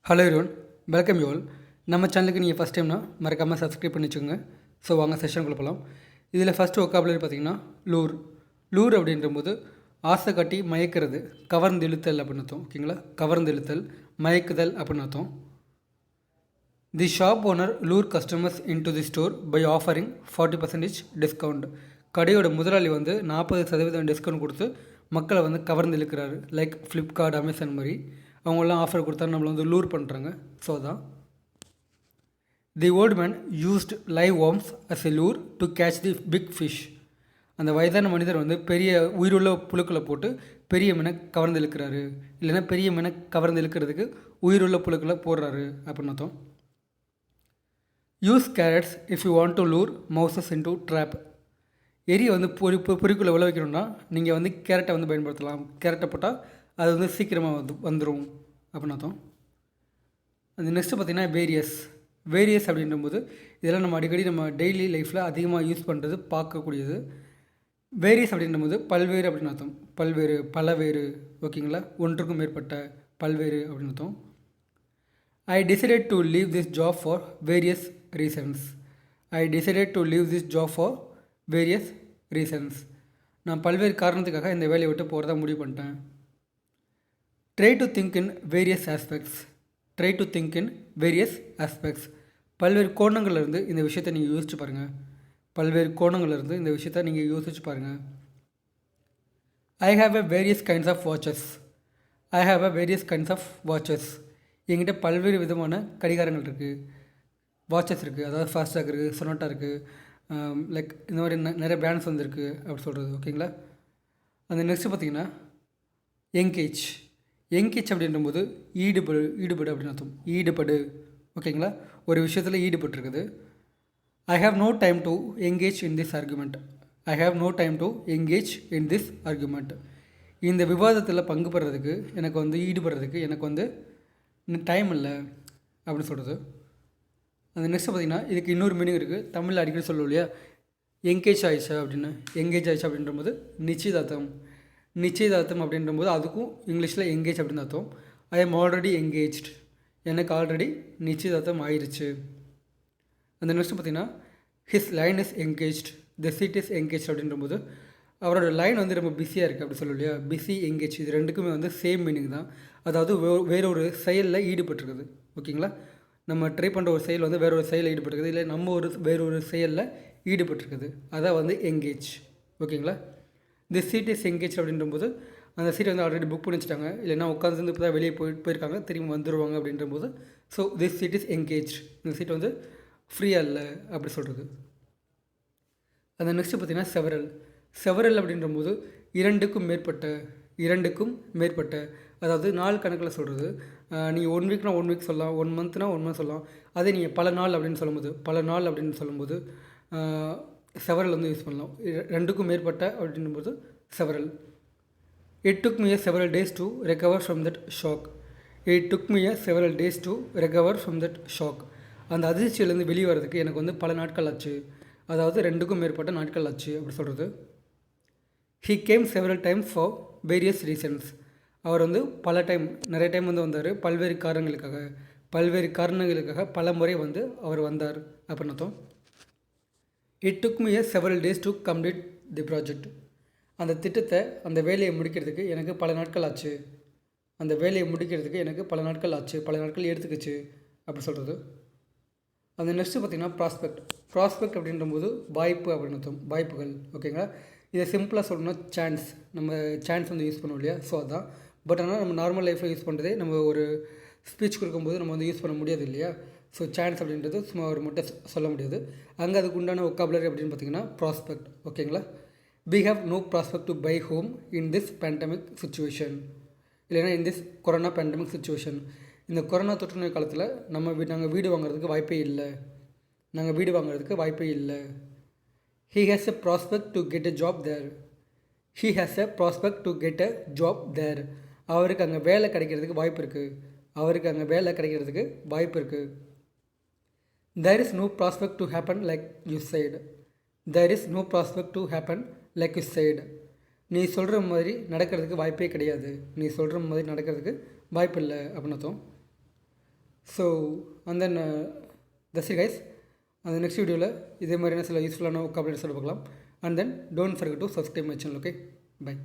Hello everyone, welcome you all. நம்ம சேனலுக்கு நீங்கள் ஃபஸ்ட் டைம்னா மறக்காமல் சப்ஸ்கிரைப் பண்ணி வச்சுக்கோங்க. ஸோ வாங்க செஷனுக்குள்ள போகலாம். இதில் ஃபஸ்ட்டு vocabulary பார்த்தீங்கன்னா லூர். லூர் அப்படின்றபோது ஆசை காட்டி மயக்கிறது, கவர்ந்து இழுத்தல் அப்படின்னு அர்த்தம். ஓகேங்களா, கவர்ந்து இழுத்தல், மயக்குதல் அப்படின்னு அர்த்தம். The shop owner lure customers into the store by offering 40% discount. கடையோட முதலாளி வந்து 40% டிஸ்கவுண்ட் கொடுத்து மக்களை வந்து கவர்ந்து இழுக்கிறாரு. லைக் ஃப்ளிப்கார்ட், அமேசான் மாதிரி அவங்களாம் ஆஃபர் கொடுத்தா நம்மளை வந்து லூர் பண்ணுறாங்க. ஸோ தான் the old man used live worms as a lure to catch the big fish. அந்த வயதான மனிதர் வந்து பெரிய உயிருள்ள புழுக்களை போட்டு பெரிய மீனை கவர்ந்து இழுக்கிறாரு. இல்லைன்னா பெரிய மீனை கவர்ந்து இழுக்கிறதுக்கு உயிருள்ள புழுக்களை போடுறாரு அப்படின்னு அர்த்தம். Use carrots if you want to lure mouses into trap. எரியை வந்து பொறிக்குள்ளே விளை வைக்கணும்னா நீங்கள் வந்து கேரட்டை வந்து பயன்படுத்தலாம். கேரட்டை போட்டால் அது வந்து சீக்கிரமாக வந்துடும் அப்படின்னு அர்த்தம். அது நெக்ஸ்ட்டு பார்த்திங்கன்னா வேரியஸ் அப்படின்றபோது இதெல்லாம் நம்ம அடிக்கடி நம்ம டெய்லி லைஃப்பில் அதிகமாக யூஸ் பண்ணுறது பார்க்கக்கூடியது. வேரியஸ் அப்படின்றபோது பல்வேறு அப்படின்னு அர்த்தம். பல்வேறு, பலவேறு. ஓகேங்களா, ஒன்றுக்கும் மேற்பட்ட, பல்வேறு அப்படின்னு அர்த்தம். I decided to leave this job for various reasons. நான் பல்வேறு காரணத்துக்காக இந்த வேலையை விட்டு போகிறதா முடிவு பண்ணிட்டேன். Try to think in various aspects. பல்வேறு கோணங்கள்லேருந்து இந்த விஷயத்தை நீங்கள் யோசிச்சு பாருங்கள். I have a various kinds of watches. என்கிட்ட பல்வேறு விதமான கடிகாரங்கள் இருக்குது, வாட்சஸ் இருக்குது. அதாவது ஃபாஸ்டாக் இருக்குது, சொனாட்டா இருக்குது, லைக் இந்த மாதிரி நிறைய பிராண்ட்ஸ் வந்துருக்கு அப்படி சொல்கிறது. ஓகேங்களா, அந்த நெக்ஸ்ட்டு பார்த்திங்கன்னா எங்கேஜ் அப்படின்றபோது ஈடுபடு அப்படின்னு அர்த்தம். ஈடுபடு. ஓகேங்களா, ஒரு விஷயத்தில் ஈடுபட்டுருக்குது. I have no time to engage in this argument. இந்த விவாதத்தில் பங்கு பெறதுக்கு எனக்கு வந்து ஈடுபடுறதுக்கு எனக்கு வந்து டைம் இல்லை அப்படின்னு சொல்கிறது. அந்த நெக்ஸ்ட்டு பார்த்திங்கன்னா இதுக்கு இன்னொரு மீனிங் இருக்குது. தமிழில் அடிக்கடி சொல்லுவோம் இல்லையா, எங்கேஜ் ஆயிடுச்சா அப்படின்றபோது நிச்சயதார்த்தம் அப்படின்றபோது அதுக்கும் இங்கிலீஷில் எங்கேஜ் அப்படின்னு அர்த்தம். I am already engaged. எனக்கு ஆல்ரெடி நிச்சயதார்த்தம் ஆயிடுச்சு. அந்த நெக்ஸ்ட்டு பார்த்திங்கன்னா his line is engaged, the seat is engage அப்படின்றபோது அவரோட லைன் வந்து ரொம்ப பிஸியாக இருக்குது அப்படி சொல்லுவோம் இல்லையா. பிஸி, எங்கேஜ் இது ரெண்டுக்குமே வந்து சேம் மீனிங் தான். அதாவது வேறொரு செயலில் ஈடுபட்டிருக்குது. ஓகேங்களா, நம்ம ட்ரை பண்ணுற ஒரு செயல் வந்து வேறொரு செயலில் ஈடுபட்டிருக்குது, இல்லை நம்ம வேறொரு செயலில் ஈடுபட்டிருக்குது. அதான் வந்து எங்கேஜ். ஓகேங்களா, தி சீட் இஸ் எங்கேஜ் அப்படின்றபோது அந்த சீட்டை வந்து ஆல்ரெடி புக் பண்ணி வச்சுட்டாங்க, இல்லைன்னா உட்காந்து இப்போ தான் வெளியே போயிருக்காங்க, திரும்பி வந்துடுவாங்க அப்படின்றபோது so this seat is engage. இந்த சீட் வந்து ஃப்ரீயாக இல்லை அப்படி சொல்கிறது. அந்த நெக்ஸ்ட்டு பார்த்திங்கன்னா செவரல் அப்படின்றபோது இரண்டுக்கும் மேற்பட்ட, அதாவது நாள் கணக்கில் சொல்கிறது. நீங்கள் 1 வீக்னா 1 வீக் சொல்லலாம், 1 மந்த்னா 1 மந்த் சொல்லலாம். அதே நீங்கள் பல நாள் அப்படின்னு சொல்லும்போது செவரல் வந்து யூஸ் பண்ணலாம். ரெண்டுக்கும் மேற்பட்ட அப்படின்னும்போது several. It took me several days to recover from that shock. அந்த அதிர்ச்சியிலேருந்து வெளியே வரதுக்கு எனக்கு வந்து பல நாட்கள் ஆச்சு. அதாவது 2க்கும் மேற்பட்ட நாட்கள் ஆச்சு அப்படி சொல்கிறது. He came several times for various reasons. அவர் வந்து நிறைய டைம் வந்து வந்தார். பல்வேறு காரணங்களுக்காக பல முறை வந்து அவர் வந்தார் அப்படின்னு அர்த்தம். It took me several days to complete the project. அந்த வேலையை முடிக்கிறதுக்கு எனக்கு பல நாட்கள் ஆச்சு. பல நாட்கள் எடுத்துக்கிச்சு அப்படி சொல்கிறது. அந்த நெக்ஸ்ட்டு பார்த்திங்கன்னா ப்ராஸ்பெக்ட் அப்படின்றபோது வாய்ப்பு அப்படின்னு அர்த்தம். வாய்ப்புகள். ஓகேங்களா, இதை சிம்பிளாக சொல்லணும்னா சான்ஸ் வந்து யூஸ் பண்ணுவோம் இல்லையா. ஸோ அதுதான். பட் ஆனால் நம்ம நார்மல் லைஃப்பில் யூஸ் பண்ணுறதே நம்ம ஒரு ஸ்பீச் கொடுக்கும்போது நம்ம வந்து யூஸ் பண்ண முடியாது இல்லையா. ஸோ சான்ஸ் அப்படின்றது சும்மா ஒரு மட்டும் சொல்ல முடியாது. அங்கே அதுக்கு உண்டான vocabulary அப்படின்னு பார்த்திங்கன்னா ப்ராஸ்பெக்ட். ஓகேங்களா, we have no prospect to buy home in this pandemic situation. இல்லைனா in this corona pandemic situation. இந்த கொரோனா தொற்று நோய் காலத்தில் நாங்கள் வீடு வாங்குறதுக்கு வாய்ப்பே இல்லை. He has a prospect to get a job there. அவருக்கு அங்கே வேலை கிடைக்கிறதுக்கு வாய்ப்பு இருக்குது. There is no prospect to happen like you said. நீ சொல்கிற மாதிரி நடக்கிறதுக்கு வாய்ப்பே கிடையாது. வாய்ப்பு இல்லை அப்படின்னு அர்த்தம். So and then that's it guys. அந்த நெக்ஸ்ட் வீடியோவில் இதே மாதிரியான சில யூஸ்ஃபுல்லான vocabularies பார்க்கலாம். And then don't forget to subscribe my channel. Okay, by.